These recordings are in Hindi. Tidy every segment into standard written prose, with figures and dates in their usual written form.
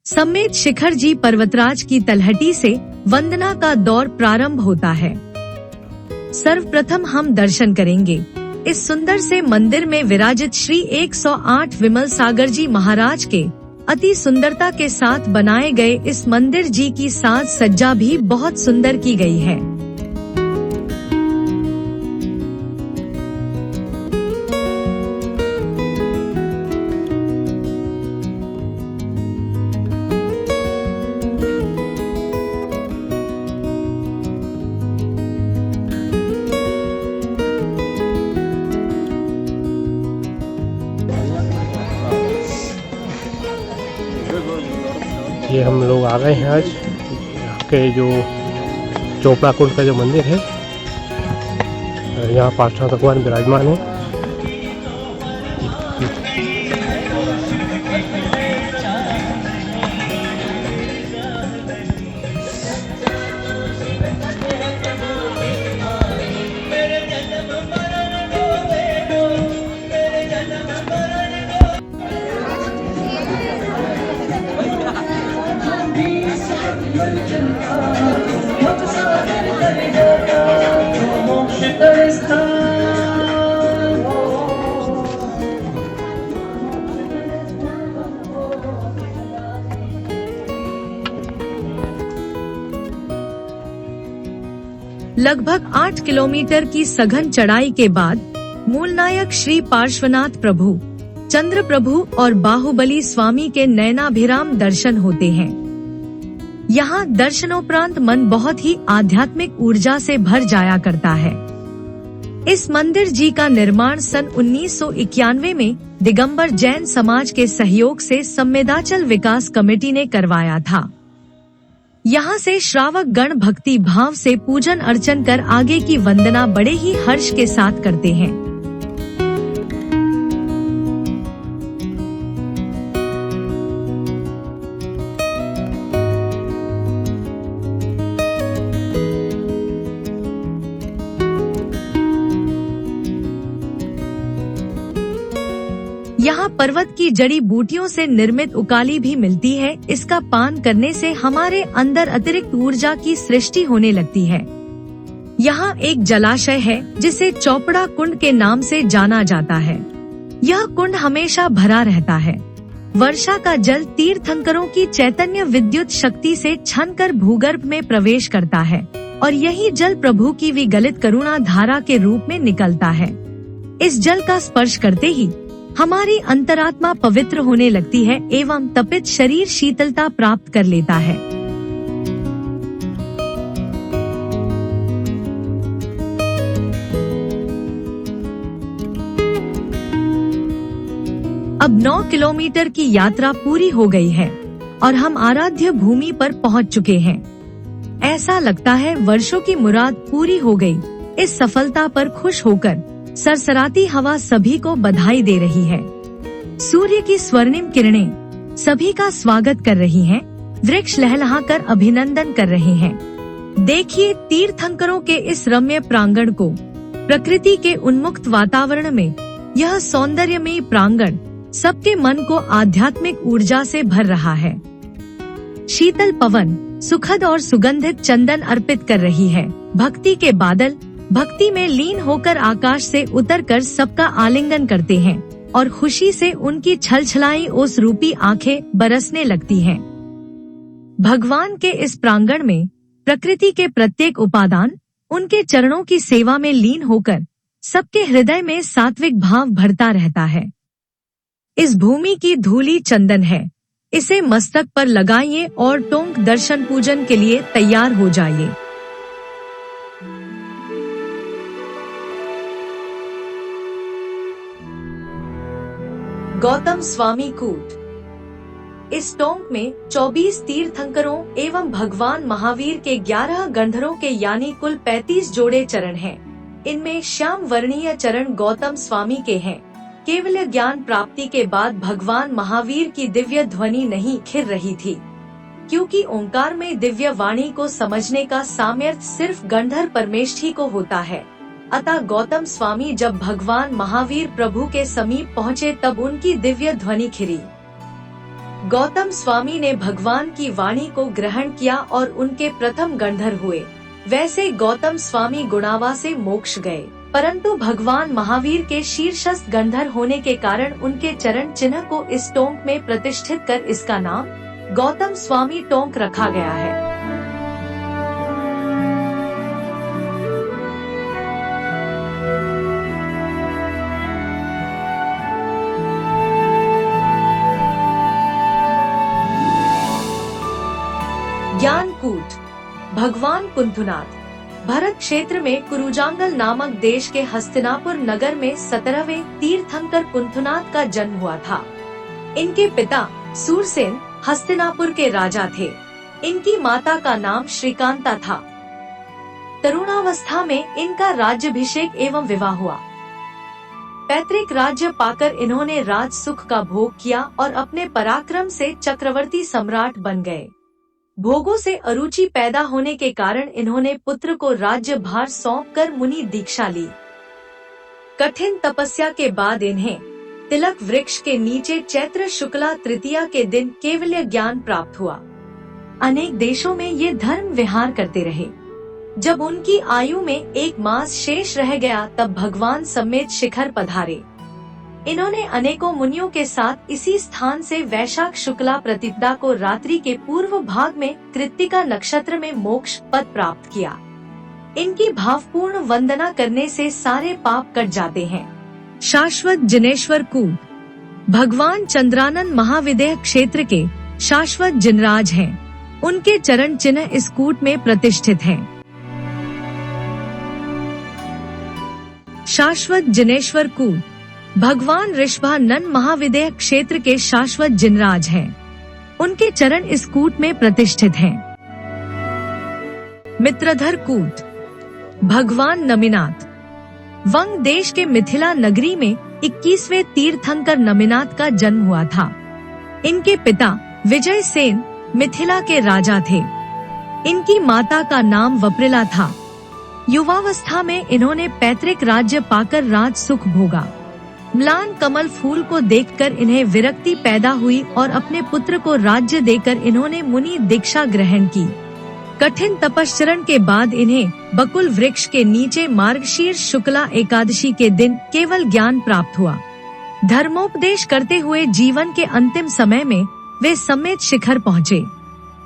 समेत शिखर जी पर्वतराज की तलहटी से वंदना का दौर प्रारंभ होता है। सर्वप्रथम हम दर्शन करेंगे इस सुंदर से मंदिर में विराजित श्री 108 विमल सागर जी महाराज के अति सुंदरता के साथ बनाए गए इस मंदिर जी की साज सज्जा भी बहुत सुंदर की गई है। ये हम लोग आ गए हैं आज यहाँ के जो चोपड़ा कुंड का जो मंदिर है, यहाँ पार्श्वनाथ भगवान विराजमान है। लगभग 8 किलोमीटर की सघन चढ़ाई के बाद मूलनायक श्री पार्श्वनाथ प्रभु, चंद्र प्रभु और बाहुबली स्वामी के नयनाभिराम दर्शन होते हैं। यहाँ दर्शनोपरांत मन बहुत ही आध्यात्मिक ऊर्जा से भर जाया करता है। इस मंदिर जी का निर्माण सन 1991 में दिगंबर जैन समाज के सहयोग से संवेदाचल विकास कमेटी ने करवाया था। यहाँ से श्रावक गण भक्ति भाव से पूजन अर्चन कर आगे की वंदना बड़े ही हर्ष के साथ करते हैं। यहाँ पर्वत की जड़ी बूटियों से निर्मित उकाली भी मिलती है। इसका पान करने से हमारे अंदर अतिरिक्त ऊर्जा की सृष्टि होने लगती है। यहाँ एक जलाशय है जिसे चौपड़ा कुंड के नाम से जाना जाता है। यह कुंड हमेशा भरा रहता है। वर्षा का जल तीर्थंकरों की चैतन्य विद्युत शक्ति से छनकर भूगर्भ में प्रवेश करता है और यही जल प्रभु की विगलित करुणा धारा के रूप में निकलता है। इस जल का स्पर्श करते ही हमारी अंतरात्मा पवित्र होने लगती है एवं तपित शरीर शीतलता प्राप्त कर लेता है। अब 9 किलोमीटर की यात्रा पूरी हो गई है और हम आराध्य भूमि पर पहुंच चुके हैं। ऐसा लगता है वर्षों की मुराद पूरी हो गई। इस सफलता पर खुश होकर सरसराती हवा सभी को बधाई दे रही है। सूर्य की स्वर्णिम किरणें सभी का स्वागत कर रही हैं। वृक्ष लहलहाकर अभिनंदन कर रहे हैं। देखिए तीर्थंकरों के इस रम्य प्रांगण को। प्रकृति के उन्मुक्त वातावरण में यह सौंदर्यमयी प्रांगण सबके मन को आध्यात्मिक ऊर्जा से भर रहा है। शीतल पवन सुखद और सुगंधित चंदन अर्पित कर रही है। भक्ति के बादल भक्ति में लीन होकर आकाश से उतरकर सबका आलिंगन करते हैं और खुशी से उनकी छलछलाई ओस रूपी आंखें बरसने लगती हैं। भगवान के इस प्रांगण में प्रकृति के प्रत्येक उपादान उनके चरणों की सेवा में लीन होकर सबके हृदय में सात्विक भाव भरता रहता है। इस भूमि की धूली चंदन है। इसे मस्तक पर लगाइए और टोंक दर्शन पूजन के लिए तैयार हो जाइए। गौतम स्वामी कूट। इस टोंक में 24 तीर्थंकरों एवं भगवान महावीर के 11 गंधरों के यानी कुल 35 जोड़े चरण हैं। इनमें श्याम वर्णीय चरण गौतम स्वामी के हैं। केवल ज्ञान प्राप्ति के बाद भगवान महावीर की दिव्य ध्वनि नहीं खिर रही थी, क्योंकि ओंकार में दिव्य वाणी को समझने का सामर्थ्य सिर्फ गंधर परमेष्ठी को होता है। अतः गौतम स्वामी जब भगवान महावीर प्रभु के समीप पहुँचे तब उनकी दिव्य ध्वनि खिरी। गौतम स्वामी ने भगवान की वाणी को ग्रहण किया और उनके प्रथम गंधर्व हुए। वैसे गौतम स्वामी गुणावा से मोक्ष गए, परंतु भगवान महावीर के शीर्षस्थ गंधर्व होने के कारण उनके चरण चिन्ह को इस टोंक में प्रतिष्ठित कर इसका नाम गौतम स्वामी टोंक रखा गया है। ज्ञानकूट। भगवान कुंथुनाथ भरत क्षेत्र में कुरुजांगल नामक देश के हस्तिनापुर नगर में 17वें तीर्थंकर कुंथुनाथ का जन्म हुआ था। इनके पिता सूरसेन हस्तिनापुर के राजा थे। इनकी माता का नाम श्रीकांता था। तरुणावस्था में इनका राज्याभिषेक एवं विवाह हुआ। पैतृक राज्य पाकर इन्होंने राज सुख का भोग किया और अपने पराक्रम से चक्रवर्ती सम्राट बन गए। भोगों से अरुचि पैदा होने के कारण इन्होंने पुत्र को राज्य भार सौंपकर मुनि दीक्षा ली। कठिन तपस्या के बाद इन्हें तिलक वृक्ष के नीचे चैत्र शुक्ला तृतीया के दिन केवल्य ज्ञान प्राप्त हुआ। अनेक देशों में ये धर्म विहार करते रहे। जब उनकी आयु में 1 मास शेष रह गया तब भगवान समेत शिखर पधारे। इन्होंने अनेकों मुनियों के साथ इसी स्थान से वैशाख शुक्ला प्रतिपदा को रात्रि के पूर्व भाग में कृत्तिका नक्षत्र में मोक्ष पद प्राप्त किया। इनकी भावपूर्ण वंदना करने से सारे पाप कट जाते हैं। शाश्वत जिनेश्वर कूट। भगवान चंद्रानंद महाविदेह क्षेत्र के शाश्वत जिनराज हैं। उनके चरण चिन्ह इस कूट में प्रतिष्ठित हैं। शाश्वत जिनेश्वर कूट भगवान ऋषभानंद महाविदेह क्षेत्र के शाश्वत जिनराज हैं। उनके चरण इस कूट में प्रतिष्ठित हैं। मित्रधर कूट। भगवान नमिनाथ। वंग देश के मिथिला नगरी में 21वें तीर्थंकर नमिनाथ का जन्म हुआ था। इनके पिता विजय सेन मिथिला के राजा थे। इनकी माता का नाम वप्रिला था। युवावस्था में इन्होंने पैतृक राज्य पाकर राज सुख भोगा। म्लान कमल फूल को देखकर इन्हें विरक्ति पैदा हुई और अपने पुत्र को राज्य देकर इन्होंने मुनि दीक्षा ग्रहण की। कठिन तपश्चरण के बाद इन्हें बकुल वृक्ष के नीचे मार्गशीर्ष शुक्ला एकादशी के दिन केवल ज्ञान प्राप्त हुआ। धर्मोपदेश करते हुए जीवन के अंतिम समय में वे समेत शिखर पहुँचे।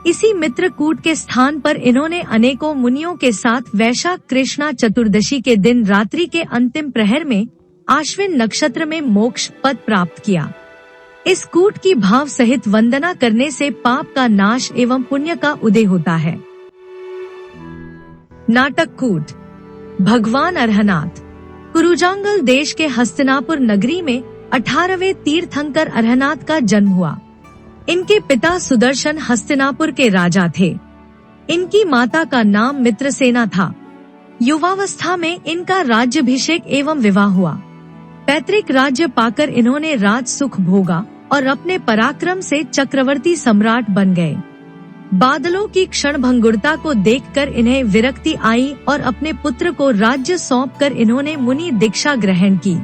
इसी मित्रकूट के स्थान पर इन्होंने अनेकों मुनियों के साथ वैशाख कृष्णा चतुर्दशी के दिन रात्रि के अंतिम प्रहर में आश्विन नक्षत्र में मोक्ष पद प्राप्त किया। इस कूट की भाव सहित वंदना करने से पाप का नाश एवं पुण्य का उदय होता है। नाटक कूट। भगवान अरहनाथ। कुरुजांगल देश के हस्तिनापुर नगरी में 18वें तीर्थंकर अरहनाथ का जन्म हुआ। इनके पिता सुदर्शन हस्तिनापुर के राजा थे। इनकी माता का नाम मित्रसेना था। युवावस्था में इनका राज्याभिषेक एवं विवाह हुआ। पैतृक राज्य पाकर इन्होंने राज सुख भोगा और अपने पराक्रम से चक्रवर्ती सम्राट बन गए। बादलों की क्षणभंगुरता को देखकर इन्हें विरक्ति आई और अपने पुत्र को राज्य सौंपकर इन्होंने मुनि दीक्षा ग्रहण की।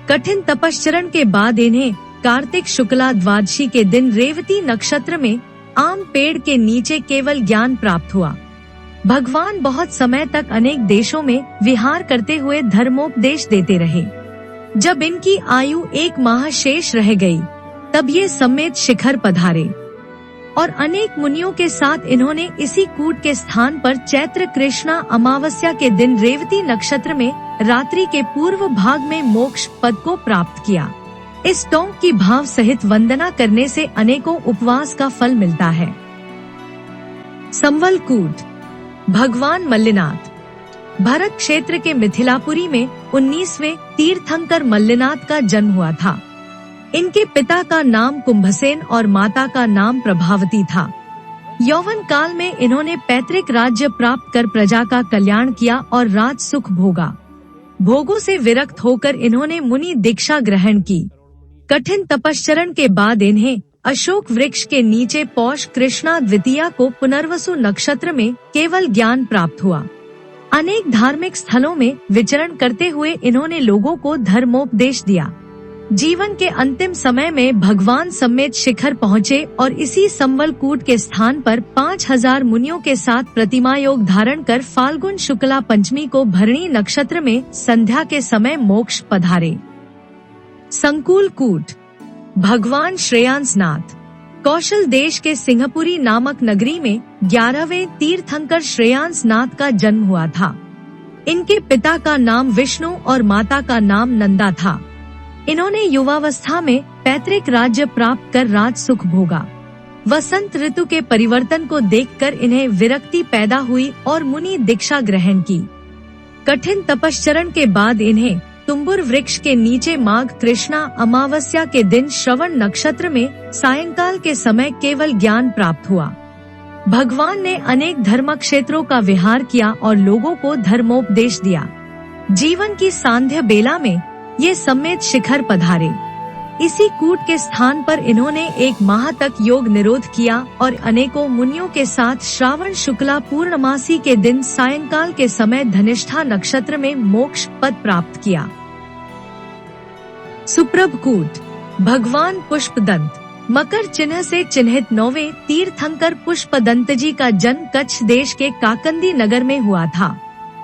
कठिन तपश्चरण के बाद इन्हें कार्तिक शुक्ला द्वादशी के दिन रेवती नक्षत्र में आम पेड़ के नीचे केवल ज्ञान प्राप्त हुआ। भगवान बहुत समय तक अनेक देशों में विहार करते हुए धर्मोपदेश देते रहे। जब इनकी आयु 1 माह शेष रह गई, तब ये समेत शिखर पधारे और अनेक मुनियों के साथ इन्होंने इसी कूट के स्थान पर चैत्र कृष्णा अमावस्या के दिन रेवती नक्षत्र में रात्रि के पूर्व भाग में मोक्ष पद को प्राप्त किया। इस टोंक की भाव सहित वंदना करने से अनेकों उपवास का फल मिलता है। संवल कूट। भगवान मल्लिनाथ। भरत क्षेत्र के मिथिलापुरी में 19वें तीर्थंकर मल्लिनाथ का जन्म हुआ था। इनके पिता का नाम कुंभसेन और माता का नाम प्रभावती था। यौवन काल में इन्होंने पैतृक राज्य प्राप्त कर प्रजा का कल्याण किया और राज सुख भोगा। भोगों से विरक्त होकर इन्होंने मुनि दीक्षा ग्रहण की। कठिन तपश्चरण के बाद इन्हें अशोक वृक्ष के नीचे पौष कृष्णा द्वितीया को पुनर्वसु नक्षत्र में केवल ज्ञान प्राप्त हुआ। अनेक धार्मिक स्थलों में विचरण करते हुए इन्होंने लोगों को धर्मोपदेश दिया। जीवन के अंतिम समय में भगवान सम्मेत शिखर पहुँचे और इसी संवलकूट के स्थान पर 5000 मुनियों के साथ प्रतिमा योग धारण कर फाल्गुन शुक्ला पंचमी को भरणी नक्षत्र में संध्या के समय मोक्ष पधारे। संकुल कूट। भगवान श्रेयांसनाथ। कौशल देश के सिंहपुरी नामक नगरी में 11वें तीर्थंकर श्रेयांसनाथ का जन्म हुआ था। इनके पिता का नाम विष्णु और माता का नाम नंदा था। इन्होंने युवावस्था में पैतृक राज्य प्राप्त कर राज सुख भोगा। वसंत ऋतु के परिवर्तन को देखकर इन्हें विरक्ति पैदा हुई और मुनि दीक्षा ग्रहण की। कठिन तपश्चरण के बाद इन्हें तुम्बुर वृक्ष के नीचे माघ कृष्णा अमावस्या के दिन श्रवण नक्षत्र में सायंकाल के समय केवल ज्ञान प्राप्त हुआ। भगवान ने अनेक धर्म क्षेत्रों का विहार किया और लोगों को धर्मोपदेश दिया। जीवन की सांध्य बेला में ये सम्मेत शिखर पधारे। इसी कूट के स्थान पर इन्होंने 1 माह तक योग निरोध किया और अनेकों मुनियों के साथ श्रावण शुक्ला पूर्णमासी के दिन सायंकाल के समय धनिष्ठा नक्षत्र में मोक्ष पद प्राप्त किया। सुप्रभ कूट। भगवान पुष्पदंत। मकर चिन्ह से चिन्हित 9वें तीर्थंकर पुष्पदंत जी का जन्म कच्छ देश के काकंदी नगर में हुआ था।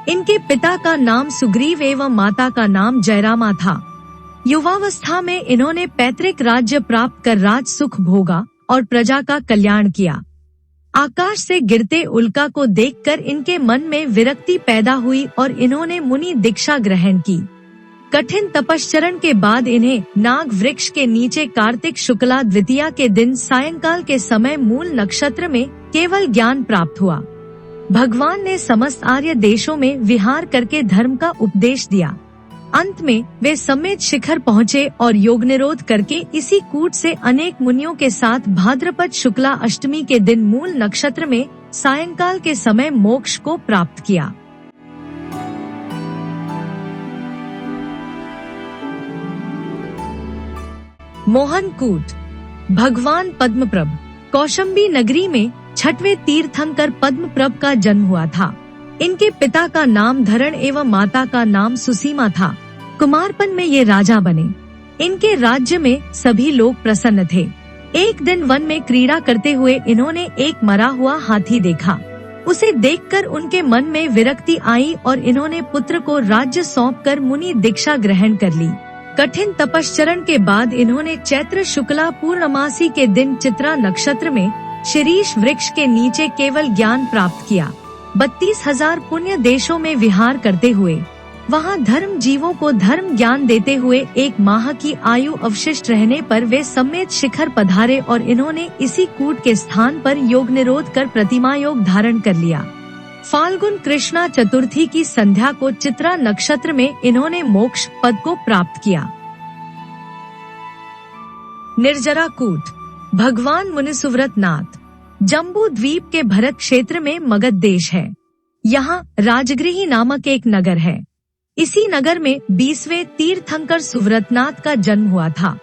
इनके पिता का नाम सुग्रीव एवं माता का नाम जयरामा था। युवावस्था में इन्होंने पैतृक राज्य प्राप्त कर राज सुख भोगा और प्रजा का कल्याण किया। आकाश से गिरते उल्का को देखकर इनके मन में विरक्ति पैदा हुई और इन्होंने मुनि दीक्षा ग्रहण की। कठिन तपश्चरण के बाद इन्हें नाग वृक्ष के नीचे कार्तिक शुक्ला द्वितीया के दिन सायंकाल के समय मूल नक्षत्र में केवल ज्ञान प्राप्त हुआ। भगवान ने समस्त आर्य देशों में विहार करके धर्म का उपदेश दिया। अंत में वे सम्मेत शिखर पहुँचे और योग निरोध करके इसी कूट से अनेक मुनियों के साथ भाद्रपद शुक्ला अष्टमी के दिन मूल नक्षत्र में सायंकाल के समय मोक्ष को प्राप्त किया। मोहन कूट। भगवान पद्मप्रभ। कौशंबी नगरी में 6वें तीर्थंकर पद्मप्रभ का जन्म हुआ था। इनके पिता का नाम धरण एवं माता का नाम सुसीमा था। कुमारपन में ये राजा बने। इनके राज्य में सभी लोग प्रसन्न थे। एक दिन वन में क्रीड़ा करते हुए इन्होंने एक मरा हुआ हाथी देखा। उसे देखकर उनके मन में विरक्ति आई और इन्होंने पुत्र को राज्य सौंपकर मुनि दीक्षा ग्रहण कर ली। कठिन तपश्चरण के बाद इन्होंने चैत्र शुक्ला पूर्णमासी के दिन चित्रा नक्षत्र में शीरीष वृक्ष के नीचे केवल ज्ञान प्राप्त किया। 32,000 पुण्य देशों में विहार करते हुए वहां धर्म जीवों को धर्म ज्ञान देते हुए 1 माह की आयु अवशिष्ट रहने पर वे सम्मेत शिखर पधारे और इन्होंने इसी कूट के स्थान पर योग निरोध कर प्रतिमा योग धारण कर लिया। फाल्गुन कृष्णा चतुर्थी की संध्या को चित्रा नक्षत्र में इन्होंने मोक्ष पद को प्राप्त किया। निर्जरा कूट। भगवान मुनिसुव्रत नाथ। जम्बू द्वीप के भरत क्षेत्र में मगध देश है। यहाँ राजगृही नामक एक नगर है। इसी नगर में 20वें तीर्थंकर सुव्रतनाथ का जन्म हुआ था।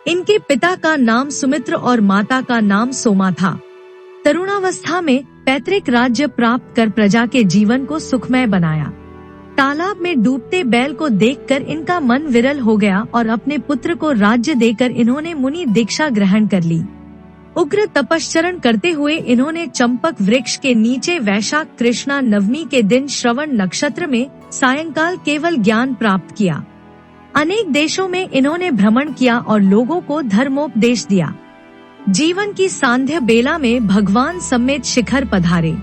इनके पिता का नाम सुमित्र और माता का नाम सोमा था। तरुणावस्था में पैतृक राज्य प्राप्त कर प्रजा के जीवन को सुखमय बनाया। तालाब में डूबते बैल को देखकर इनका मन विरल हो गया और अपने पुत्र को राज्य देकर इन्होंने मुनि दीक्षा ग्रहण कर ली। उग्र तपश्चरण करते हुए इन्होंने चंपक वृक्ष के नीचे वैशाख कृष्णा नवमी के दिन श्रवण नक्षत्र में सायंकाल केवल ज्ञान प्राप्त किया। अनेक देशों में इन्होंने भ्रमण किया और लोगों को धर्मोपदेश दिया। जीवन की सांध्य बेला में भगवान सम्मेत शिखर पधारे।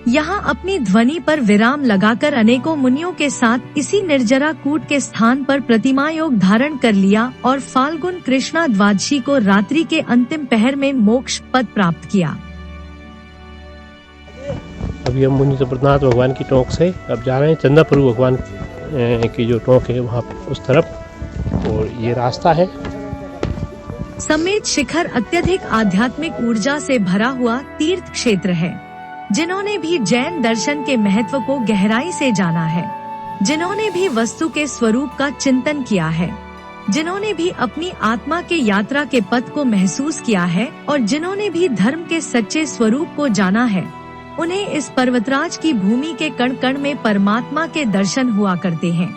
यहाँ अपनी ध्वनि पर विराम लगाकर अनेकों मुनियों के साथ इसी निर्जरा कूट के स्थान पर प्रतिमा योग धारण कर लिया और फाल्गुन कृष्णा द्वादशी को रात्रि के अंतिम पहर में मोक्ष पद प्राप्त किया। अभी हम मुनि सुव्रतनाथ भगवान की टोंक से अब जा रहे हैं चंदाप्रभु भगवान की जो टोंक है वहाँ उस तरफ, और ये रास्ता है। सम्मेत शिखर अत्यधिक आध्यात्मिक ऊर्जा से भरा हुआ तीर्थ क्षेत्र है। जिन्होंने भी जैन दर्शन के महत्व को गहराई से जाना है, जिन्होंने भी वस्तु के स्वरूप का चिंतन किया है, जिन्होंने भी अपनी आत्मा के यात्रा के पथ को महसूस किया है और जिन्होंने भी धर्म के सच्चे स्वरूप को जाना है, उन्हें इस पर्वतराज की भूमि के कण कण में परमात्मा के दर्शन हुआ करते हैं।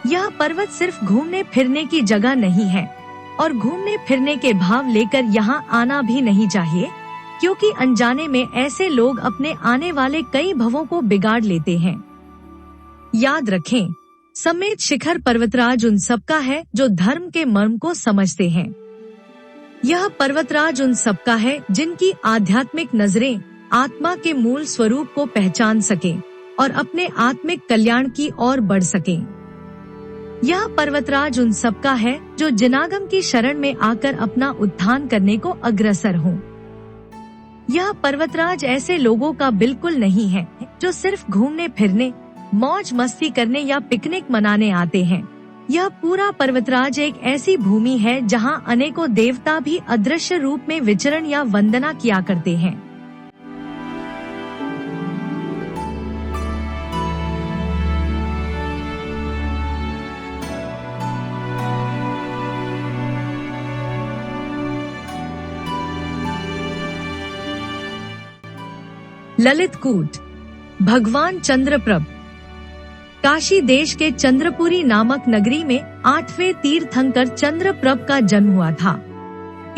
यह पर्वत सिर्फ घूमने फिरने की जगह नहीं है और घूमने फिरने के भाव लेकर यहाँ आना भी नहीं चाहिए, क्योंकि अनजाने में ऐसे लोग अपने आने वाले कई भवों को बिगाड़ लेते हैं। याद रखें, समेत शिखर पर्वतराज उन सबका है जो धर्म के मर्म को समझते हैं। यह पर्वतराज उन सबका है जिनकी आध्यात्मिक नजरें आत्मा के मूल स्वरूप को पहचान सकें और अपने आत्मिक कल्याण की ओर बढ़ सकें। यह पर्वतराज उन सबका है जो जिनागम की शरण में आकर अपना उत्थान करने को अग्रसर हों। यह पर्वतराज ऐसे लोगों का बिल्कुल नहीं है जो सिर्फ घूमने फिरने, मौज मस्ती करने या पिकनिक मनाने आते हैं। यह पूरा पर्वतराज एक ऐसी भूमि है जहां अनेकों देवता भी अदृश्य रूप में विचरण या वंदना किया करते हैं। ललित कूट, भगवान चंद्रप्रभ। काशी देश के चंद्रपुरी नामक नगरी में 8वें तीर्थंकर चंद्रप्रभ का जन्म हुआ था।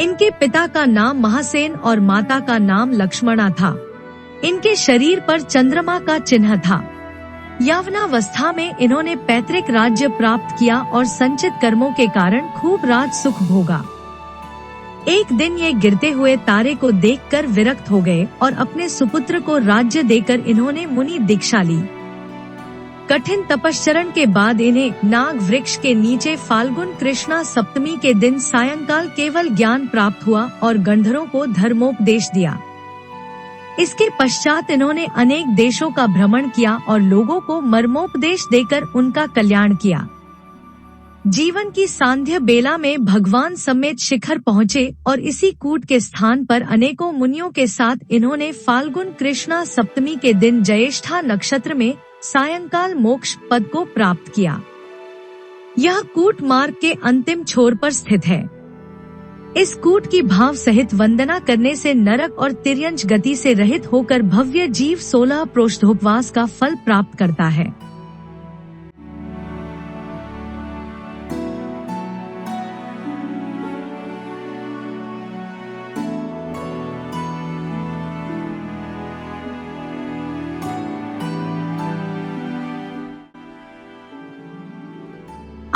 इनके पिता का नाम महासेन और माता का नाम लक्ष्मणा था। इनके शरीर पर चंद्रमा का चिन्ह था। यौवनावस्था में इन्होंने पैतृक राज्य प्राप्त किया और संचित कर्मों के कारण खूब राज सुख भोगा। एक दिन ये गिरते हुए तारे को देखकर विरक्त हो गए और अपने सुपुत्र को राज्य देकर इन्होंने मुनि दीक्षा ली। कठिन तपश्चरण के बाद इन्हें नाग वृक्ष के नीचे फाल्गुन कृष्णा सप्तमी के दिन सायंकाल केवल ज्ञान प्राप्त हुआ और गंधर्वों को धर्मोपदेश दिया। इसके पश्चात इन्होंने अनेक देशों का भ्रमण किया और लोगों को मर्मोपदेश देकर उनका कल्याण किया। जीवन की सांध्य बेला में भगवान समेत शिखर पहुँचे और इसी कूट के स्थान पर अनेकों मुनियों के साथ इन्होंने फाल्गुन कृष्णा सप्तमी के दिन ज्येष्ठा नक्षत्र में सायंकाल मोक्ष पद को प्राप्त किया। यह कूट मार्ग के अंतिम छोर पर स्थित है। इस कूट की भाव सहित वंदना करने से नरक और तिर्यंच गति से रहित होकर भव्य जीव 16 प्रोष्ठोपवास का फल प्राप्त करता है।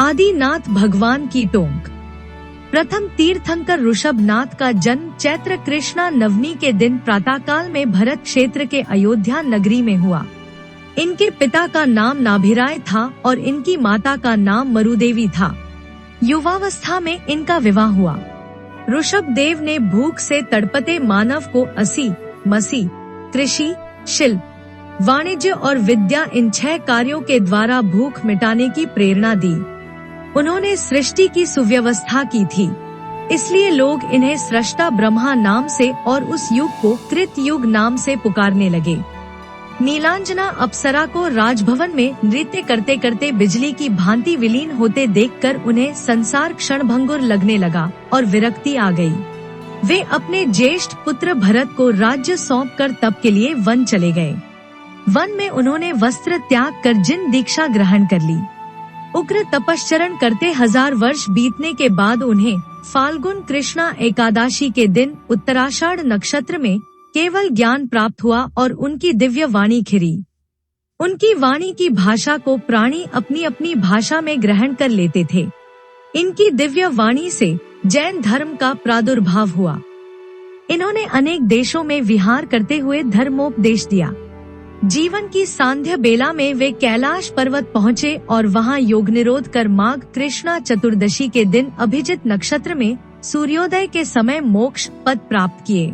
आदिनाथ भगवान की टोंक। प्रथम तीर्थंकर ऋषभनाथ का जन्म चैत्र कृष्णा नवमी के दिन प्रातःकाल में भरत क्षेत्र के अयोध्या नगरी में हुआ। इनके पिता का नाम नाभिराय था और इनकी माता का नाम मरुदेवी था। युवावस्था में इनका विवाह हुआ। ऋषभदेव ने भूख से तड़पते मानव को असी, मसी, कृषि, शिल्प, वाणिज्य और विद्या इन 6 कार्यों के द्वारा भूख मिटाने की प्रेरणा दी। उन्होंने सृष्टि की सुव्यवस्था की थी, इसलिए लोग इन्हें सृष्टा ब्रह्मा नाम से और उस युग को कृत युग नाम से पुकारने लगे। नीलांजना अप्सरा को राजभवन में नृत्य करते करते बिजली की भांति विलीन होते देखकर उन्हें संसार क्षणभंगुर लगने लगा और विरक्ति आ गई। वे अपने ज्येष्ठ पुत्र भरत को राज्य सौंपकर तप के लिए वन चले गए। वन में उन्होंने वस्त्र त्याग कर जिन दीक्षा ग्रहण कर ली। उग्र तपश्चरण करते 1000 वर्ष बीतने के बाद उन्हें फाल्गुन कृष्णा एकादशी के दिन उत्तराषाढ़ नक्षत्र में केवल ज्ञान प्राप्त हुआ और उनकी दिव्य वाणी खिरी। उनकी वाणी की भाषा को प्राणी अपनी अपनी भाषा में ग्रहण कर लेते थे। इनकी दिव्य वाणी से जैन धर्म का प्रादुर्भाव हुआ। इन्होंने अनेक देशों में विहार करते हुए धर्मोपदेश दिया। जीवन की सांध्य बेला में वे कैलाश पर्वत पहुँचे और वहां योग निरोध कर माघ कृष्णा चतुर्दशी के दिन अभिजित नक्षत्र में सूर्योदय के समय मोक्ष पद प्राप्त किए।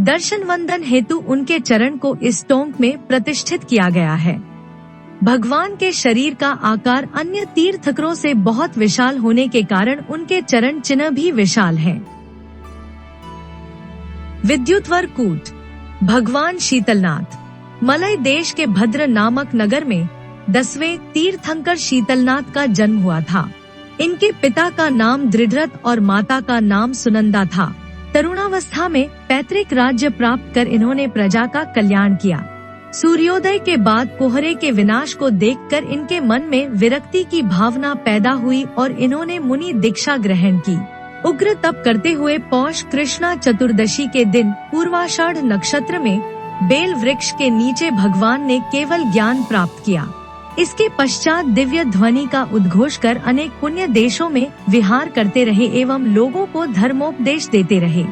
दर्शन वंदन हेतु उनके चरण को इस टोंक में प्रतिष्ठित किया गया है। भगवान के शरीर का आकार अन्य तीर्थंकरों से बहुत विशाल होने के कारण उनके चरण चिन्ह भी विशाल हैं। विद्युतवर कूट, भगवान शीतलनाथ। मलय देश के भद्र नामक नगर में 10वें तीर्थंकर शीतलनाथ का जन्म हुआ था। इनके पिता का नाम दृढ़रथ और माता का नाम सुनंदा था। तरुणावस्था में पैतृक राज्य प्राप्त कर इन्होंने प्रजा का कल्याण किया। सूर्योदय के बाद कोहरे के विनाश को देखकर इनके मन में विरक्ति की भावना पैदा हुई और इन्होंने मुनि दीक्षा ग्रहण की। उग्र तप करते हुए पौष कृष्णा चतुर्दशी के दिन पूर्वाषाढ़ नक्षत्र में बेल वृक्ष के नीचे भगवान ने केवल ज्ञान प्राप्त किया। इसके पश्चात दिव्य ध्वनि का उद्घोष कर अनेक पुण्य देशों में विहार करते रहे एवं लोगों को धर्मोपदेश देते रहे।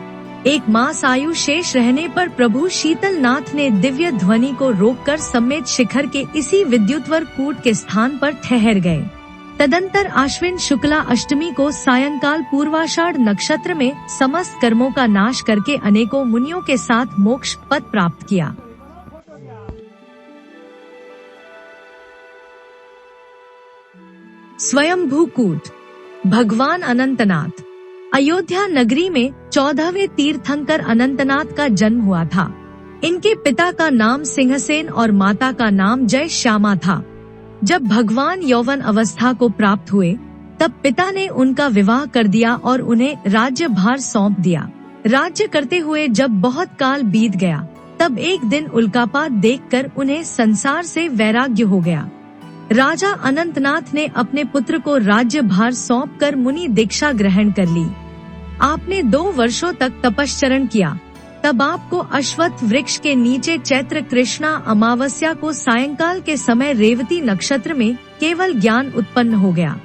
1 मास आयु शेष रहने पर प्रभु शीतलनाथ ने दिव्य ध्वनि को रोककर सम्मेद शिखर के इसी विद्युतवर कूट के स्थान पर ठहर गए। तदंतर आश्विन शुक्ला अष्टमी को सायंकाल पूर्वाषाढ़ नक्षत्र में समस्त कर्मों का नाश करके अनेकों मुनियों के साथ मोक्ष पद प्राप्त किया। स्वयंभू कूट। भगवान अनंतनाथ। अयोध्या नगरी में 14वें तीर्थंकर अनंतनाथ का जन्म हुआ था। इनके पिता का नाम सिंहसेन और माता का नाम जय श्यामा था। जब भगवान यौवन अवस्था को प्राप्त हुए तब पिता ने उनका विवाह कर दिया और उन्हें राज्य भार सौंप दिया। राज्य करते हुए जब बहुत काल बीत गया तब एक दिन उल्कापात देखकर उन्हें संसार से वैराग्य हो गया। राजा अनंतनाथ ने अपने पुत्र को राज्य भार सौंपकर मुनि दीक्षा ग्रहण कर ली। आपने 2 वर्षों तक तपश्चरण किया। तब आपको अश्वत्थ वृक्ष के नीचे चैत्र कृष्णा अमावस्या को सायंकाल के समय रेवती नक्षत्र में केवल ज्ञान उत्पन्न हो गया।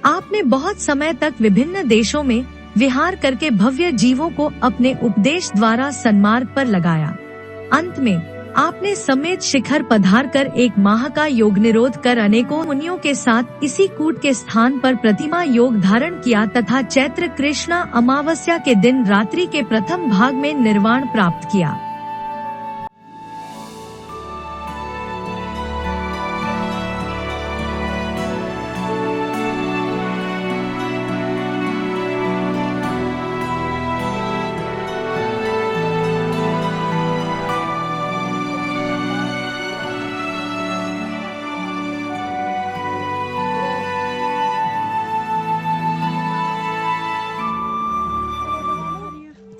आपने बहुत समय तक विभिन्न देशों में विहार करके भव्य जीवों को अपने उपदेश द्वारा सन्मार्ग पर लगाया। अंत में आपने सम्मेद शिखर पधार कर 1 माह का योग निरोध कर अनेकों मुनियों के साथ इसी कूट के स्थान पर प्रतिमा योग धारण किया तथा चैत्र कृष्णा अमावस्या के दिन रात्रि के प्रथम भाग में निर्वाण प्राप्त किया।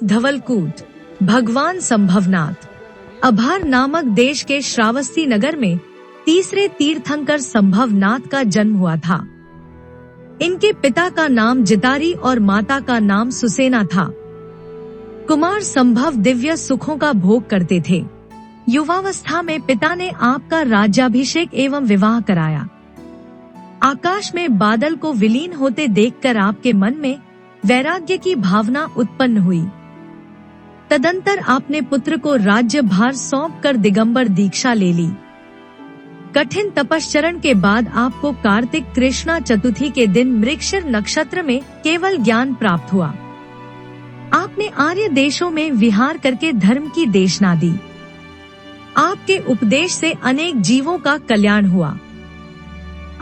धवलकूट। भगवान संभवनाथ। अभार नामक देश के श्रावस्ती नगर में 3रे तीर्थंकर संभवनाथ का जन्म हुआ था। इनके पिता का नाम जितारी और माता का नाम सुसेना था। कुमार संभव दिव्य सुखों का भोग करते थे। युवावस्था में पिता ने आपका राज्याभिषेक एवं विवाह कराया। आकाश में बादल को विलीन होते देखकर आपके मन में वैराग्य की भावना उत्पन्न हुई। तदंतर आपने पुत्र को राज्य भार सौंप कर दिगंबर दीक्षा ले ली। कठिन तपश्चरण के बाद आपको कार्तिक कृष्णा चतुर्थी के दिन मृगशिर नक्षत्र में केवल ज्ञान प्राप्त हुआ। आपने आर्य देशों में विहार करके धर्म की देशना दी। आपके उपदेश से अनेक जीवों का कल्याण हुआ।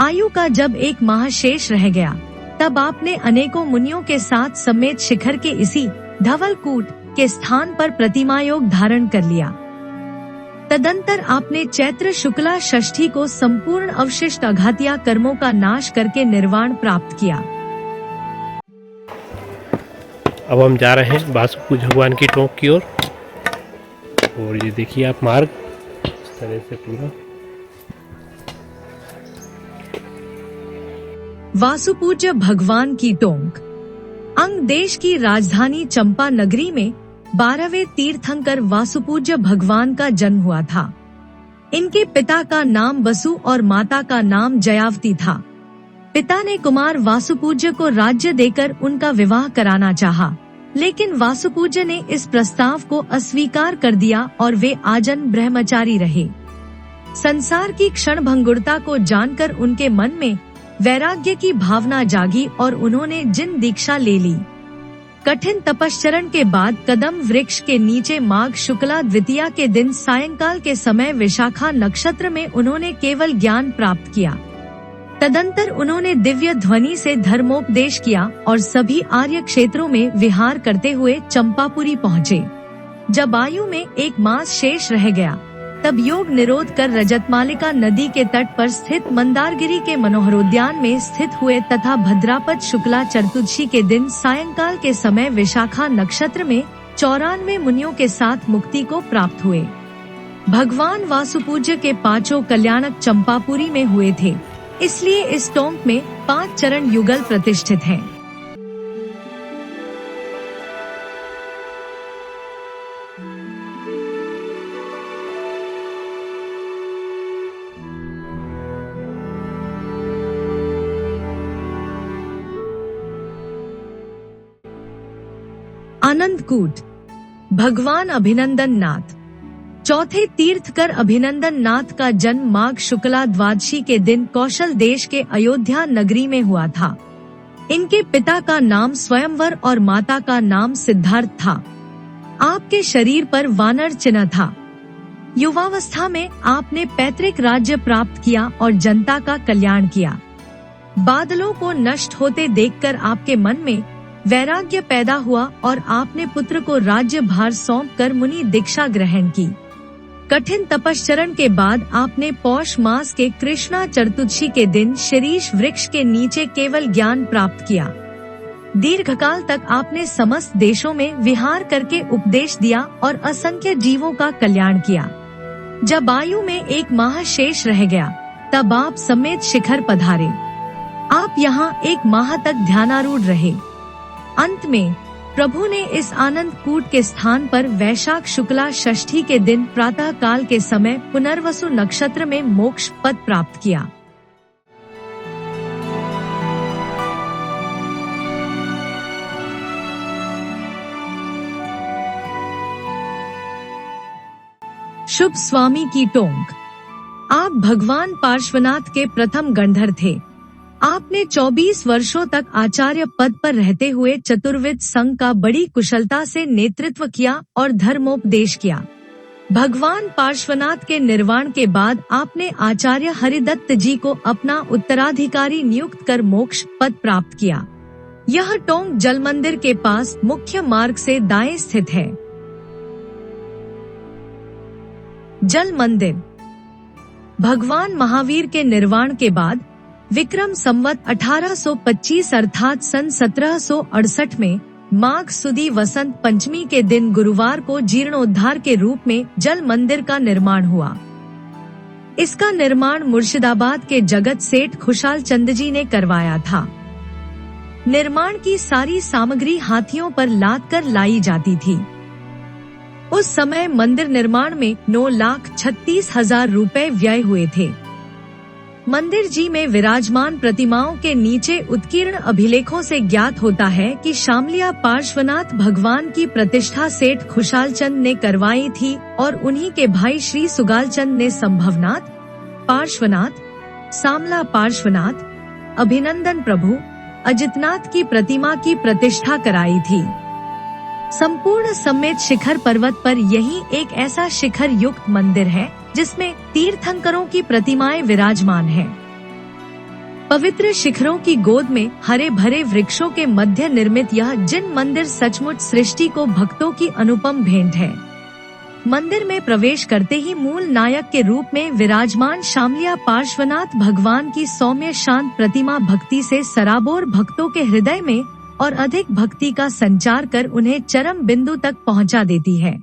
आयु का जब 1 माह शेष रह गया तब आपने अनेकों मुनियों के साथ सम्मेद शिखर के इसी धवलकूट के स्थान पर प्रतिमा योग धारण कर लिया। तदंतर आपने चैत्र शुक्ला षष्ठी को संपूर्ण अवशिष्ट अघातिया कर्मों का नाश करके निर्वाण प्राप्त किया। अब हम जा रहे हैं वासुकी भगवान की टोंक की ओर और ये देखिए आप मार्ग इस तरह से पूरा। वासुपूज्य भगवान की टोंक। अंग देश की राजधानी चंपा नगरी में 12वें तीर्थंकर वासुपूज्य भगवान का जन्म हुआ था। इनके पिता का नाम बसु और माता का नाम जयावती था। पिता ने कुमार वासुपूज्य को राज्य देकर उनका विवाह कराना चाहा, लेकिन वासुपूज्य ने इस प्रस्ताव को अस्वीकार कर दिया और वे आजन्म ब्रह्मचारी रहे। संसार की क्षणभंगुरता को जानकर उनके मन में वैराग्य की भावना जागी और उन्होंने जिन दीक्षा ले ली। कठिन तपश्चरण के बाद कदम वृक्ष के नीचे माघ शुक्ला द्वितीया के दिन सायंकाल के समय विशाखा नक्षत्र में उन्होंने केवल ज्ञान प्राप्त किया। तदंतर उन्होंने दिव्य ध्वनि से धर्मोपदेश किया और सभी आर्य क्षेत्रों में विहार करते हुए चंपापुरी पहुँचे। जब आयु में 1 मास शेष रह गया तब योग निरोध कर रजतमालिका नदी के तट पर स्थित मंदारगिरी के मनोहरोद्यान में स्थित हुए तथा भद्रापद शुक्ला चतुर्दशी के दिन सायंकाल के समय विशाखा नक्षत्र में 94 मुनियों के साथ मुक्ति को प्राप्त हुए। भगवान वासुपूज्य के पांचों कल्याणक चंपापुरी में हुए थे, इसलिए इस टोंक में 5 चरण युगल प्रतिष्ठित हैं। आनंदकूट। भगवान अभिनंदन नाथ। चौथे तीर्थकर अभिनंदन नाथ का जन्म माघ शुक्ला द्वादशी के दिन कौशल देश के अयोध्या नगरी में हुआ था। इनके पिता का नाम स्वयंवर और माता का नाम सिद्धार्थ था। आपके शरीर पर वानर चिन्ह था। युवावस्था में आपने पैतृक राज्य प्राप्त किया और जनता का कल्याण किया। बादलों को नष्ट होते देखकर आपके मन में वैराग्य पैदा हुआ और आपने पुत्र को राज्य भार सौंपकर मुनि दीक्षा ग्रहण की। कठिन तपश्चरण के बाद आपने पौष मास के कृष्णा चतुर्दशी के दिन शीरीष वृक्ष के नीचे केवल ज्ञान प्राप्त किया। दीर्घकाल तक आपने समस्त देशों में विहार करके उपदेश दिया और असंख्य जीवों का कल्याण किया। जब आयु में 1 माह शेष रह गया, तब आप समेत शिखर पधारे। आप यहाँ 1 माह तक ध्यानारूढ़ रहे। अंत में प्रभु ने इस आनंद कूट के स्थान पर वैशाख शुक्ला षष्ठी के दिन प्रातः काल के समय पुनर्वसु नक्षत्र में मोक्ष पद प्राप्त किया। शुभ स्वामी की टोंक। आप भगवान पार्श्वनाथ के प्रथम गणधर थे। आपने 24 वर्षों तक आचार्य पद पर रहते हुए चतुर्विद संघ का बड़ी कुशलता से नेतृत्व किया और धर्मोपदेश किया। भगवान पार्श्वनाथ के निर्वाण के बाद आपने आचार्य हरिदत्त जी को अपना उत्तराधिकारी नियुक्त कर मोक्ष पद प्राप्त किया। यह टोंक जल मंदिर के पास मुख्य मार्ग से दाएं स्थित है। जल मंदिर। भगवान महावीर के निर्वाण के बाद विक्रम संवत 1825 अर्थात सन 1768 में माघ सुदी वसंत पंचमी के दिन गुरुवार को जीर्णोद्धार के रूप में जल मंदिर का निर्माण हुआ। इसका निर्माण मुर्शिदाबाद के जगत सेठ खुशाल चंद जी ने करवाया था। निर्माण की सारी सामग्री हाथियों पर लाद कर लाई जाती थी। उस समय मंदिर निर्माण में 9,36,000 रुपए व्यय हुए थे। मंदिर जी में विराजमान प्रतिमाओं के नीचे उत्कीर्ण अभिलेखों से ज्ञात होता है कि शामलिया पार्श्वनाथ भगवान की प्रतिष्ठा सेठ खुशाल चंद ने करवाई थी और उन्हीं के भाई श्री सुगाल चंद ने संभवनाथ, पार्श्वनाथ, सामला पार्श्वनाथ, अभिनंदन प्रभु, अजितनाथ की प्रतिमा की प्रतिष्ठा कराई थी। संपूर्ण समेत शिखर पर्वत पर यही एक ऐसा शिखर युक्त मंदिर है जिसमें तीर्थंकरों की प्रतिमाएं विराजमान हैं। पवित्र शिखरों की गोद में हरे भरे वृक्षों के मध्य निर्मित यह जिन मंदिर सचमुच सृष्टि को भक्तों की अनुपम भेंट है। मंदिर में प्रवेश करते ही मूल नायक के रूप में विराजमान शामलिया पार्श्वनाथ भगवान की सौम्य शांत प्रतिमा भक्ति से सराबोर भक्तों के हृदय में और अधिक भक्ति का संचार कर उन्हें चरम बिंदु तक पहुंचा देती है।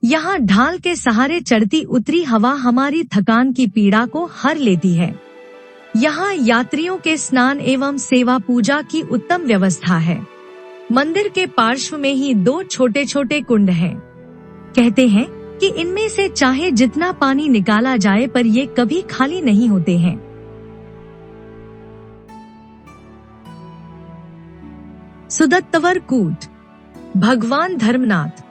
यहाँ ढाल के सहारे चढ़ती उतरी हवा हमारी थकान की पीड़ा को हर लेती है। यहाँ यात्रियों के स्नान एवं सेवा पूजा की उत्तम व्यवस्था है। मंदिर के पार्श्व में ही 2 छोटे छोटे कुंड हैं। कहते हैं कि इनमें से चाहे जितना पानी निकाला जाए पर ये कभी खाली नहीं होते हैं। सुदत्तवर कूट। भगवान धर्मनाथ।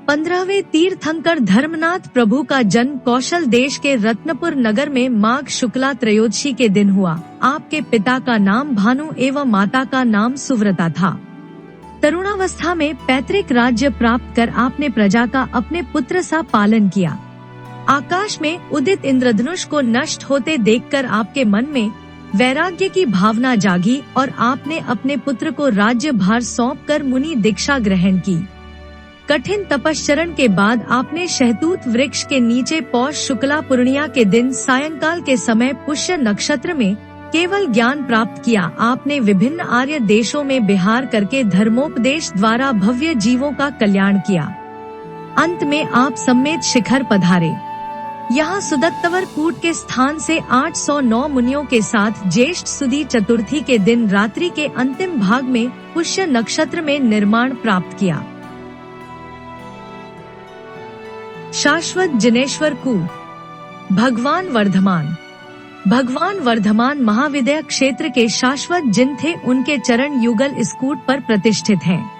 15वें तीर्थंकर धर्मनाथ प्रभु का जन्म कौशल देश के रत्नपुर नगर में माघ शुक्ला त्रयोदशी के दिन हुआ। आपके पिता का नाम भानु एवं माता का नाम सुव्रता था। तरुणावस्था में पैतृक राज्य प्राप्त कर आपने प्रजा का अपने पुत्र सा पालन किया। आकाश में उदित इंद्रधनुष को नष्ट होते देखकर आपके मन में वैराग्य की भावना जागी और आपने अपने पुत्र को राज्य भार सौंपकर मुनि दीक्षा ग्रहण की। कठिन तपश्चरण के बाद आपने शहतूत वृक्ष के नीचे पौष शुक्ला पूर्णिमा के दिन सायंकाल के समय पुष्य नक्षत्र में केवल ज्ञान प्राप्त किया। आपने विभिन्न आर्य देशों में विहार करके धर्मोपदेश द्वारा भव्य जीवों का कल्याण किया। अंत में आप समेत शिखर पधारे। यहाँ सुदत्तवर कूट के स्थान से 809 मुनियों के साथ ज्येष्ठ सुदी चतुर्थी के दिन रात्रि के अंतिम भाग में पुष्य नक्षत्र में निर्माण प्राप्त किया। शाश्वत जिनेश्वर कूट। भगवान वर्धमान महाविद्या क्षेत्र के शाश्वत जिन थे, उनके चरण युगल इस कूट पर प्रतिष्ठित हैं।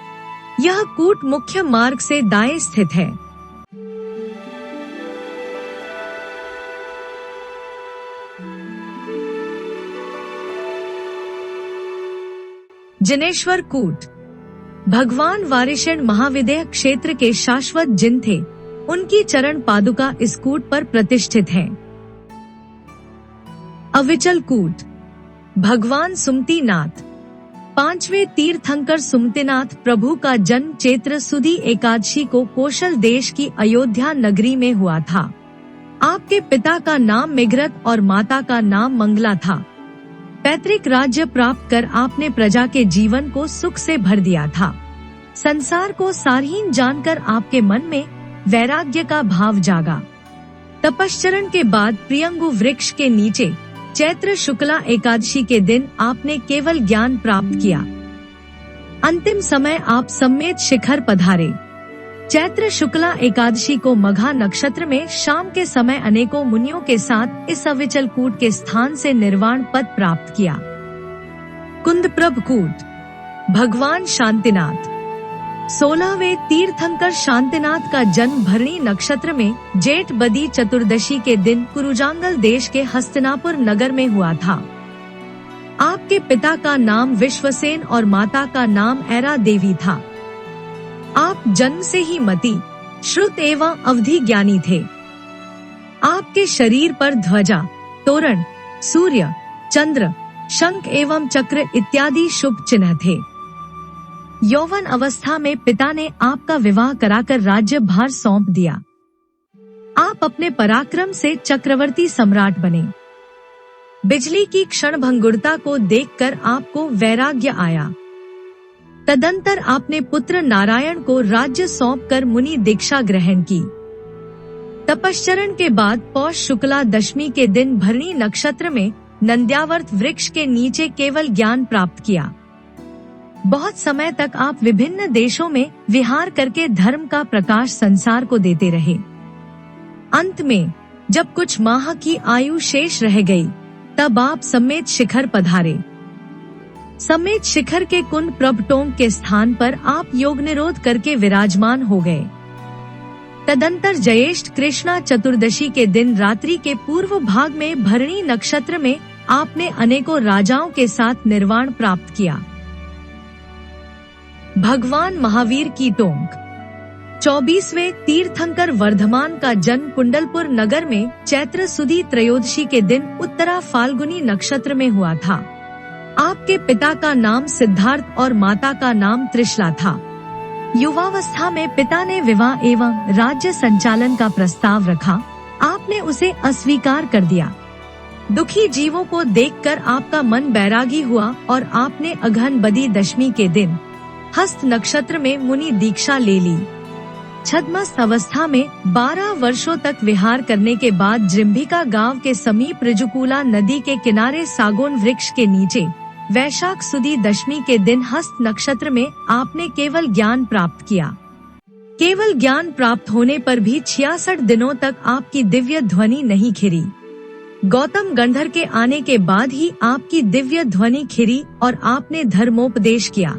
यह कूट मुख्य मार्ग से दाएं स्थित है। जिनेश्वर कूट। भगवान वारिशण महाविद्या क्षेत्र के शाश्वत जिन थे, उनकी चरण पादुका इस कूट पर प्रतिष्ठित हैं। अविचल कूट। भगवान सुमतिनाथ। 5वें तीर्थंकर सुमतिनाथ प्रभु का जन्म चैत्र सुदी एकादशी को कौशल देश की अयोध्या नगरी में हुआ था। आपके पिता का नाम मिघरत और माता का नाम मंगला था। पैतृक राज्य प्राप्त कर आपने प्रजा के जीवन को सुख से भर दिया था। संसार को सारहीन जानकर आपके मन में वैराग्य का भाव जागा। तपश्चरण के बाद प्रियंगु वृक्ष के नीचे चैत्र शुक्ला एकादशी के दिन आपने केवल ज्ञान प्राप्त किया। अंतिम समय आप सम्मेत शिखर पधारे। चैत्र शुक्ला एकादशी को मघा नक्षत्र में शाम के समय अनेकों मुनियों के साथ इस अविचल कूट के स्थान से निर्वाण पद प्राप्त किया। कुंदप्रभ कूट। भगवान शांतिनाथ। 16वें तीर्थंकर शांतिनाथ का जन्म भरणी नक्षत्र में जेठ बदी चतुर्दशी के दिन कुरुजांगल देश के हस्तिनापुर नगर में हुआ था। आपके पिता का नाम विश्वसेन और माता का नाम ऐरा देवी था। आप जन्म से ही मति, श्रुत एवं अवधि ज्ञानी थे। आपके शरीर पर ध्वजा, तोरण, सूर्य, चंद्र, शंख एवं चक्र इत्यादि शुभ चिन्ह थे। यौवन अवस्था में पिता ने आपका विवाह कराकर राज्य भार सौंप दिया। आप अपने पराक्रम से चक्रवर्ती सम्राट बने। बिजली की क्षणभंगुरता को देखकर आपको वैराग्य आया। तदंतर आपने पुत्र नारायण को राज्य सौंपकर मुनि दीक्षा ग्रहण की। तपश्चरण के बाद पौष शुक्ला दशमी के दिन भरणी नक्षत्र में नंद्यावर्त वृक्ष के नीचे केवल ज्ञान प्राप्त किया। बहुत समय तक आप विभिन्न देशों में विहार करके धर्म का प्रकाश संसार को देते रहे। अंत में जब कुछ माह की आयु शेष रह गई, तब आप सम्मेत शिखर पधारे। सम्मेत शिखर के कुंड प्रभटोंग के स्थान पर आप योग निरोध करके विराजमान हो गए। तदंतर ज्येष्ठ कृष्णा चतुर्दशी के दिन रात्रि के पूर्व भाग में भरणी नक्षत्र में आपने अनेकों राजाओं के साथ निर्वाण प्राप्त किया। भगवान महावीर की टोंक। 24वें तीर्थंकर वर्धमान का जन्म कुंडलपुर नगर में चैत्र सुदी त्रयोदशी के दिन उत्तरा फाल्गुनी नक्षत्र में हुआ था। आपके पिता का नाम सिद्धार्थ और माता का नाम त्रिशला था। युवावस्था में पिता ने विवाह एवं राज्य संचालन का प्रस्ताव रखा। आपने उसे अस्वीकार कर दिया। दुखी जीवों को देखकर आपका मन बैरागी हुआ और आपने अघन बदी दशमी के दिन हस्त नक्षत्र में मुनि दीक्षा ले ली। छद्मस्त अवस्था में 12 वर्षों तक विहार करने के बाद जृंभिका गांव के समीप ऋजुकुला नदी के किनारे सागौन वृक्ष के नीचे वैशाख सुदी दशमी के दिन हस्त नक्षत्र में आपने केवल ज्ञान प्राप्त किया। केवल ज्ञान प्राप्त होने पर भी 66 दिनों तक आपकी दिव्य ध्वनि नहीं खिरी। गौतम गंधर के आने के बाद ही आपकी दिव्य ध्वनि खिरी और आपने धर्मोपदेश किया।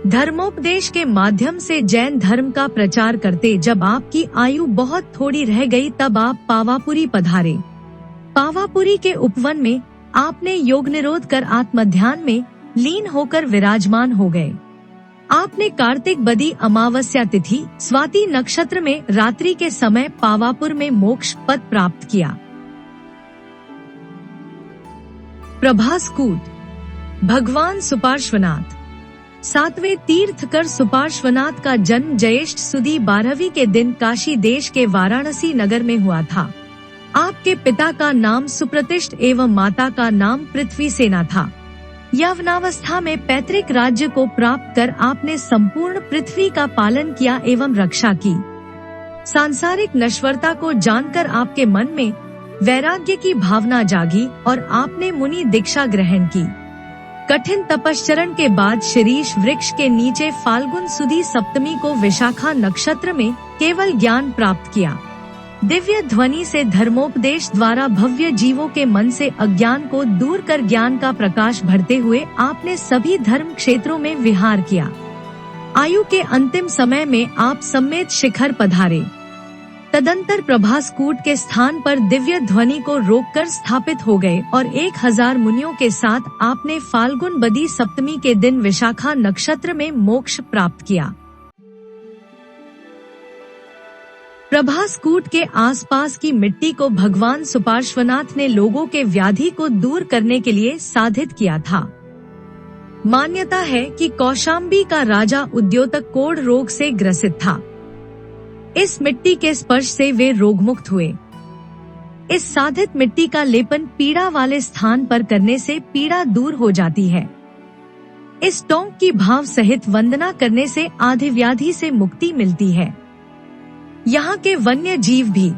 धर्मोपदेश के माध्यम से जैन धर्म का प्रचार करते जब आपकी आयु बहुत थोड़ी रह गई, तब आप पावापुरी पधारे। पावापुरी के उपवन में आपने योग निरोध कर आत्मध्यान में लीन होकर विराजमान हो गए। आपने कार्तिक बदी अमावस्या तिथि स्वाति नक्षत्र में रात्रि के समय पावापुर में मोक्ष पद प्राप्त किया। प्रभास कूट। भगवान सुपार्श्वनाथ। 7वें तीर्थकर सुपार्श्वनाथ का जन्म ज्येष्ठ सुदी 12वीं के दिन काशी देश के वाराणसी नगर में हुआ था। आपके पिता का नाम सुप्रतिष्ठ एवं माता का नाम पृथ्वी सेना था। यवनावस्था में पैतृक राज्य को प्राप्त कर आपने संपूर्ण पृथ्वी का पालन किया एवं रक्षा की। सांसारिक नश्वरता को जानकर आपके मन में वैराग्य की भावना जागी और आपने मुनि दीक्षा ग्रहण की। कठिन तपश्चरण के बाद शीरीष वृक्ष के नीचे फाल्गुन सुदी सप्तमी को विशाखा नक्षत्र में केवल ज्ञान प्राप्त किया। दिव्य ध्वनि से धर्मोपदेश द्वारा भव्य जीवों के मन से अज्ञान को दूर कर ज्ञान का प्रकाश भरते हुए आपने सभी धर्म क्षेत्रों में विहार किया। आयु के अंतिम समय में आप सम्मेत शिखर पधारे। तदंतर प्रभासकूट के स्थान पर दिव्य ध्वनि को रोककर स्थापित हो गए और 1000 मुनियों के साथ आपने फाल्गुन बदी सप्तमी के दिन विशाखा नक्षत्र में मोक्ष प्राप्त किया। प्रभासकूट के आसपास की मिट्टी को भगवान सुपार्श्वनाथ ने लोगों के व्याधि को दूर करने के लिए साधित किया था। मान्यता है कि कौशाम्बी का राजा उद्योतक कोढ़ रोग से ग्रसित था। इस मिट्टी के स्पर्श से वे रोगमुक्त हुए। इस साधित मिट्टी का लेपन पीड़ा वाले स्थान पर करने से पीड़ा दूर हो जाती है। इस टोंक की भाव सहित वंदना करने से आदि व्याधि से मुक्ति मिलती है। यहाँ के वन्य जीव भी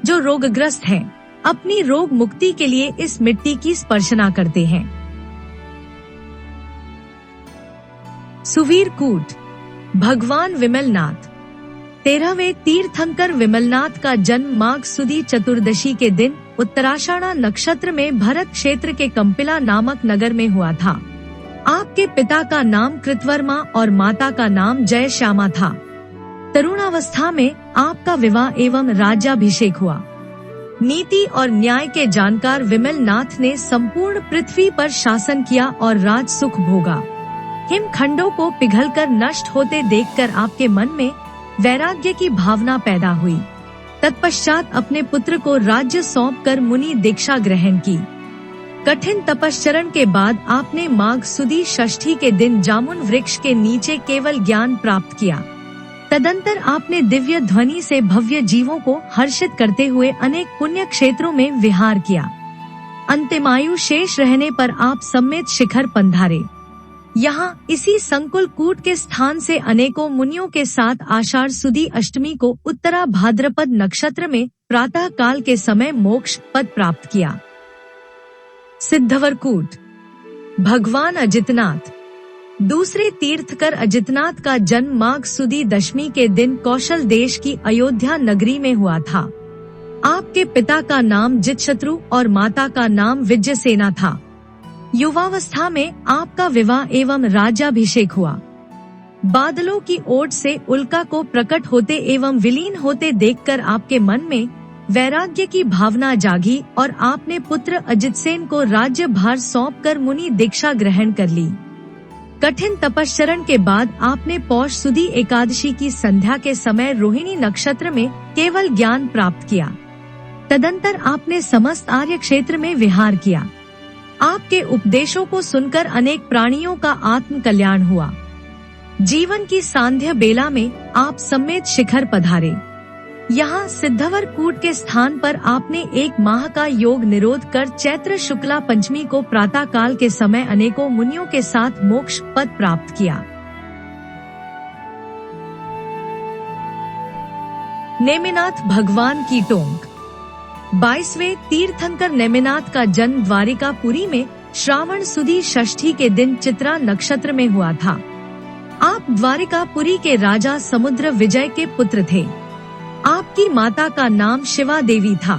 जो रोगग्रस्त हैं, अपनी रोग मुक्ति के लिए इस मिट्टी की स्पर्शना करते हैं। सुवीरकूट भगवान विमलनाथ। 13वें तीर्थंकर विमलनाथ का जन्म माघ सुदी चतुर्दशी के दिन उत्तराषाढ़ा नक्षत्र में भरत क्षेत्र के कंपिला नामक नगर में हुआ था। आपके पिता का नाम कृतवर्मा और माता का नाम जय श्यामा था। तरुणावस्था में आपका विवाह एवं राज्याभिषेक हुआ। नीति और न्याय के जानकार विमलनाथ ने संपूर्ण पृथ्वी पर शासन किया और राज सुख भोगा। हिमखंडों को पिघलकर नष्ट होते देखकर आपके मन में वैराग्य की भावना पैदा हुई। तत्पश्चात अपने पुत्र को राज्य सौंपकर मुनि दीक्षा ग्रहण की। कठिन तपश्चरण के बाद आपने माघ सुदी षष्ठी के दिन जामुन वृक्ष के नीचे केवल ज्ञान प्राप्त किया। तदंतर आपने दिव्य ध्वनि से भव्य जीवों को हर्षित करते हुए अनेक पुण्य क्षेत्रों में विहार किया। अंतिम आयु शेष रहने पर आप सम्मेत शिखर पधारे। यहाँ इसी संकुल कूट के स्थान से अनेकों मुनियों के साथ आषाढ़ सुदी अष्टमी को उत्तरा भाद्रपद नक्षत्र में प्रातः काल के समय मोक्ष पद प्राप्त किया। सिद्धवरकूट भगवान अजितनाथ। दूसरे तीर्थकर अजितनाथ का जन्म माघ सुदी दशमी के दिन कौशल देश की अयोध्या नगरी में हुआ था। आपके पिता का नाम जितशत्रु और माता का नाम विजयसेना था। युवावस्था में आपका विवाह एवं राज्याभिषेक हुआ। बादलों की ओट से उल्का को प्रकट होते एवं विलीन होते देखकर आपके मन में वैराग्य की भावना जागी और आपने पुत्र अजितसेन को राज्य भार सौंपकर मुनि दीक्षा ग्रहण कर ली। कठिन तपश्चरण के बाद आपने पौष सुदी एकादशी की संध्या के समय रोहिणी नक्षत्र में केवल ज्ञान प्राप्त किया। तदंतर आपने समस्त आर्य क्षेत्र में विहार किया। आपके उपदेशों को सुनकर अनेक प्राणियों का आत्म कल्याण हुआ। जीवन की सांध्य बेला में आप सम्मेत शिखर पधारे। यहाँ सिद्धवरकूट के स्थान पर आपने 1 माह का योग निरोध कर चैत्र शुक्ला पंचमी को प्रातः काल के समय अनेकों मुनियों के साथ मोक्ष पद प्राप्त किया। नेमिनाथ भगवान की टोंक। 22वें तीर्थंकर नेमिनाथ का जन्म द्वारिकापुरी में श्रावण सुदी षष्ठी के दिन चित्रा नक्षत्र में हुआ था। आप द्वारिकापुरी के राजा समुद्र विजय के पुत्र थे। आपकी माता का नाम शिवा देवी था।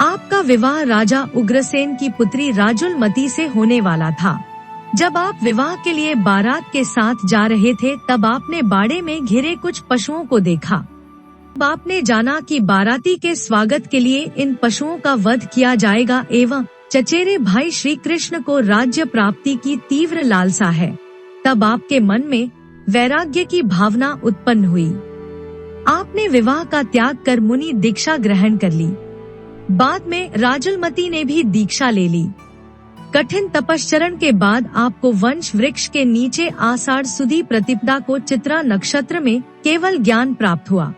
आपका विवाह राजा उग्रसेन की पुत्री राजुलमती से होने वाला था। जब आप विवाह के लिए बारात के साथ जा रहे थे तब आपने बाड़े में घिरे कुछ पशुओं को देखा। आपने जाना कि बाराती के स्वागत के लिए इन पशुओं का वध किया जाएगा एवं चचेरे भाई श्री कृष्ण को राज्य प्राप्ति की तीव्र लालसा है। तब आपके मन में वैराग्य की भावना उत्पन्न हुई। आपने विवाह का त्याग कर मुनि दीक्षा ग्रहण कर ली। बाद में राजुलमती ने भी दीक्षा ले ली। कठिन तपश्चरण के बाद आपको वंश वृक्ष के नीचे आषाढ़ सुदी प्रतिपदा को चित्रा नक्षत्र में केवल ज्ञान प्राप्त हुआ।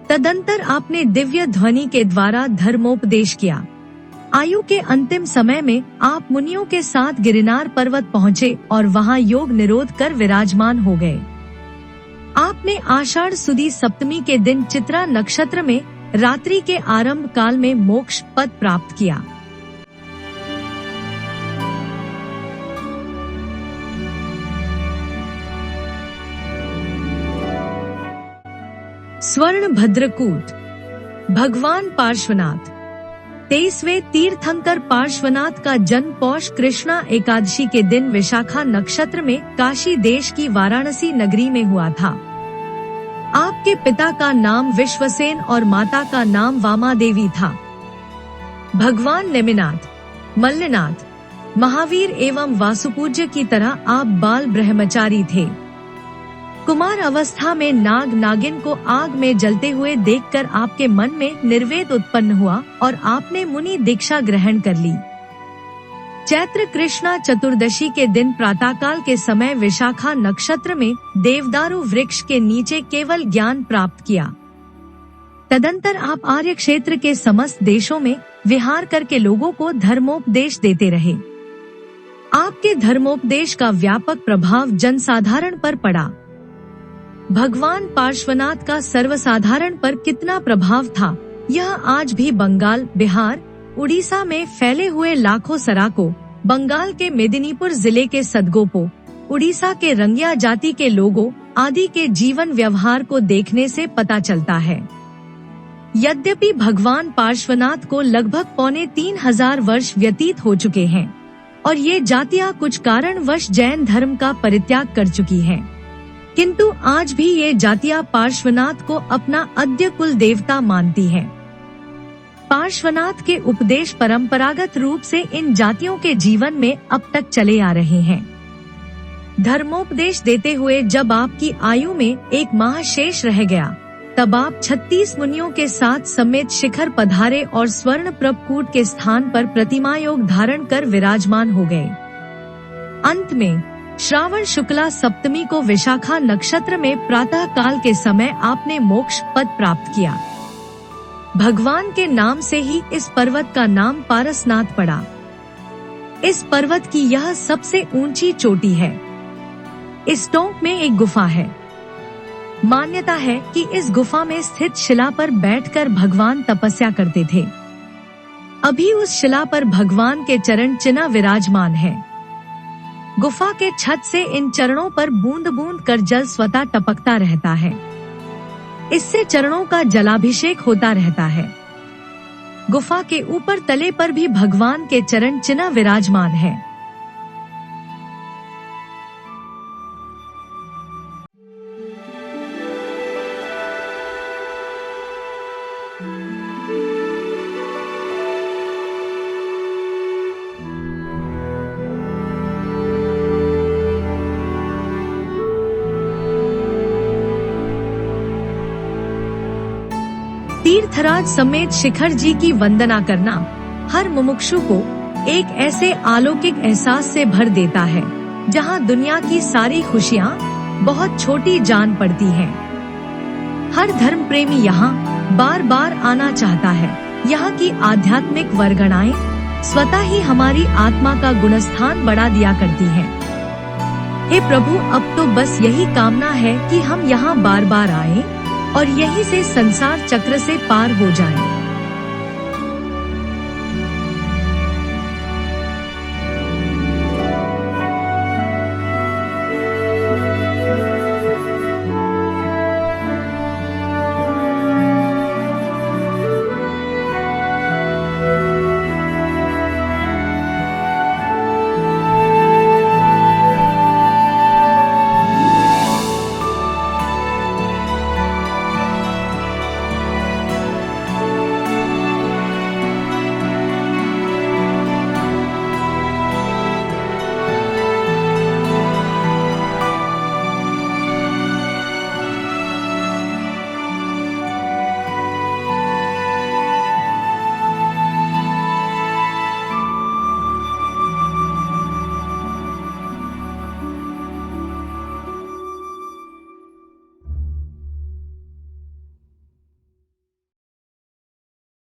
तदंतर आपने दिव्य ध्वनि के द्वारा धर्मोपदेश किया। आयु के अंतिम समय में आप मुनियों के साथ गिरनार पर्वत पहुँचे और वहाँ योग निरोध कर विराजमान हो गए। आपने आषाढ़ सुदी सप्तमी के दिन चित्रा नक्षत्र में रात्रि के आरंभ काल में मोक्ष पद प्राप्त किया। स्वर्ण भद्रकूट। भगवान पार्श्वनाथ। 23वें तीर्थंकर पार्श्वनाथ का जन्म पौष कृष्णा एकादशी के दिन विशाखा नक्षत्र में काशी देश की वाराणसी नगरी में हुआ था। आपके पिता का नाम विश्वसेन और माता का नाम वामा देवी था। भगवान नेमिनाथ, मल्लनाथ, महावीर एवं वासुपूज्य की तरह आप बाल ब्रह्मचारी थे। कुमार अवस्था में नाग नागिन को आग में जलते हुए देखकर आपके मन में निर्वेद उत्पन्न हुआ और आपने मुनि दीक्षा ग्रहण कर ली। चैत्र कृष्णा चतुर्दशी के दिन प्रातःकाल के समय विशाखा नक्षत्र में देवदारू वृक्ष के नीचे केवल ज्ञान प्राप्त किया। तदंतर आप आर्य क्षेत्र के समस्त देशों में विहार करके लोगों को धर्मोपदेश देते रहे। आपके धर्मोपदेश का व्यापक प्रभाव जनसाधारण पर पड़ा। भगवान पार्श्वनाथ का सर्वसाधारण पर कितना प्रभाव था, यह आज भी बंगाल, बिहार, उड़ीसा में फैले हुए लाखों सराकों, बंगाल के मेदिनीपुर जिले के सदगोपो, उड़ीसा के रंगिया जाति के लोगों आदि के जीवन व्यवहार को देखने से पता चलता है। यद्यपि भगवान पार्श्वनाथ को लगभग 3,500 वर्ष व्यतीत हो चुके हैं और ये जातियां कुछ कारणवश जैन धर्म का परित्याग कर चुकी हैं, किंतु आज भी ये जातियां पार्श्वनाथ को अपना आद्य कुल देवता मानती हैं। पार्श्वनाथ के उपदेश परंपरागत रूप से इन जातियों के जीवन में अब तक चले आ रहे हैं। धर्मोपदेश देते हुए जब आपकी आयु में 1 माह शेष रह गया, तब आप 36 मुनियों के साथ समेत शिखर पधारे और स्वर्ण प्रभकूट के स्थान पर प्रतिमा योग धारण कर विराजमान हो गए। अंत में श्रावण शुक्ला सप्तमी को विशाखा नक्षत्र में प्रातः काल के समय आपने मोक्ष पद प्राप्त किया। भगवान के नाम से ही इस पर्वत का नाम पारसनाथ पड़ा। इस पर्वत की यह सबसे ऊंची चोटी है। इस टोंक में एक गुफा है। मान्यता है कि इस गुफा में स्थित शिला पर बैठकर भगवान तपस्या करते थे। अभी उस शिला पर भगवान के चरण चिन्ह विराजमान है। गुफा के छत से इन चरणों पर बूंद बूंद कर जल स्वतः टपकता रहता है। इससे चरणों का जलाभिषेक होता रहता है। गुफा के ऊपर तले पर भी भगवान के चरण चिन्ह विराजमान है। तीर्थराज समेत शिखर जी की वंदना करना हर मुमुक्षु को एक ऐसे अलौकिक एहसास से भर देता है, जहां दुनिया की सारी खुशियां बहुत छोटी जान पड़ती हैं। हर धर्म प्रेमी यहाँ बार बार आना चाहता है। यहाँ की आध्यात्मिक वर्गणाएं स्वतः ही हमारी आत्मा का गुणस्थान बढ़ा दिया करती हैं। हे प्रभु, अब तो बस यही कामना है कि हम यहाँ बार बार आएं और यहीं से संसार चक्र से पार हो जाएं।